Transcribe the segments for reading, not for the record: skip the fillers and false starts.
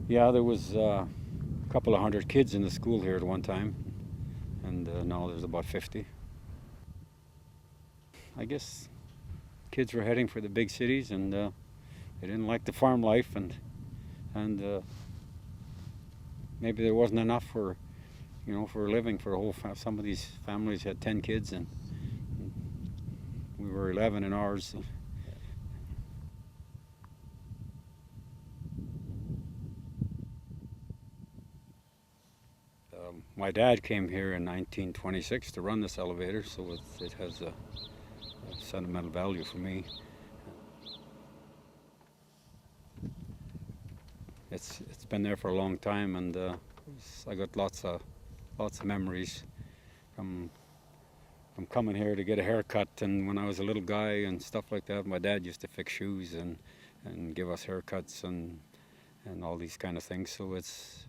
Yeah, there was a couple of hundred kids in the school here at one time, and now there's about 50. I guess kids were heading for the big cities, and they didn't like the farm life, and maybe there wasn't enough for for a living for a whole. Some of these families had 10 kids, and we were 11 in ours. My dad came here in 1926 to run this elevator, so it has a sentimental value for me. It's been there for a long time, and I got lots of memories from coming here to get a haircut, and when I was a little guy and stuff like that. My dad used to fix shoes and give us haircuts and all these kind of things. So it's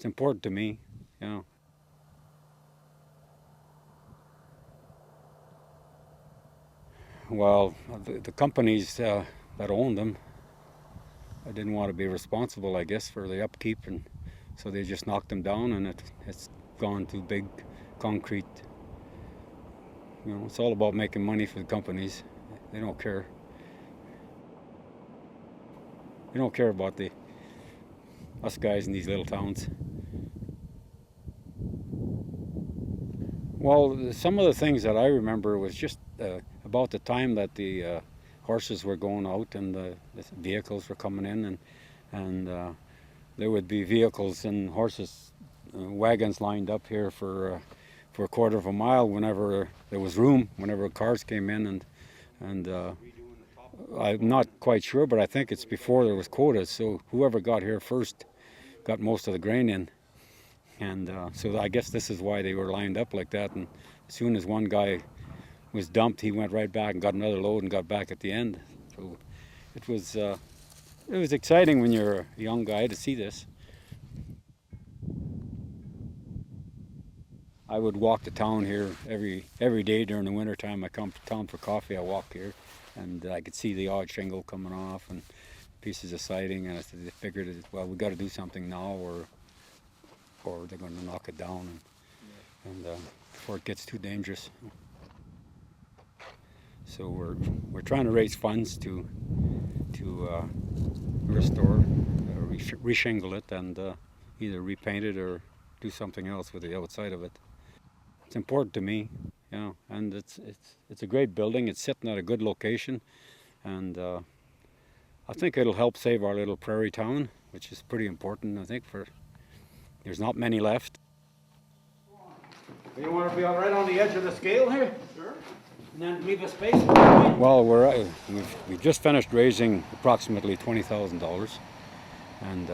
important to me, you know. Well, the companies that owned them, I didn't want to be responsible, I guess, for the upkeep, and so they just knocked them down, and it's gone to big concrete. It's all about making money for the companies. They don't care. They don't care about us guys in these little towns. Well, some of the things that I remember was just about the time that the horses were going out and the vehicles were coming in, and there would be vehicles and horses, wagons lined up here for a quarter of a mile whenever there was room, whenever cars came in, and I'm not quite sure, but I think it's before there was quotas, so whoever got here first got most of the grain in. And so I guess this is why they were lined up like that. And as soon as one guy was dumped, he went right back and got another load and got back at the end. So it was exciting when you're a young guy to see this. I would walk to town here every day during the winter time. I come to town for coffee. I walk here, and I could see the odd shingle coming off and pieces of siding. And I figured, well, we got to do something now, or they're going to knock it down, and before it gets too dangerous. So we're trying to raise funds to restore, reshingle it, and either repaint it or do something else with the outside of it. It's important to me, and it's a great building. It's sitting at a good location, and I think it'll help save our little prairie town, which is pretty important, I think, there's not many left. You want to be right on the edge of the scale here? Sure. And then leave a space? Well, we've just finished raising approximately $20,000, and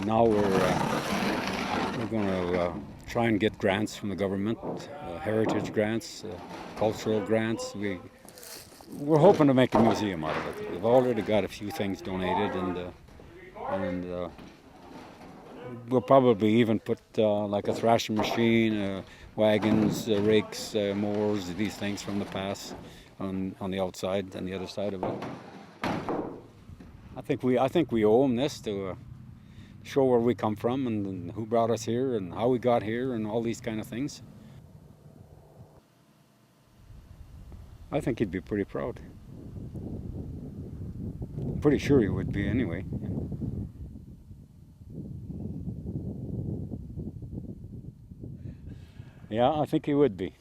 now we're going to try and get grants from the government, heritage grants, cultural grants. We're hoping to make a museum out of it. We've already got a few things donated, and we'll probably even put like a thrashing machine, wagons, rakes, mowers, these things from the past on the outside and the other side of it. I think we owe them this to show where we come from and who brought us here and how we got here and all these kind of things. I think he'd be pretty proud. I'm pretty sure he would be anyway. Yeah, I think he would be.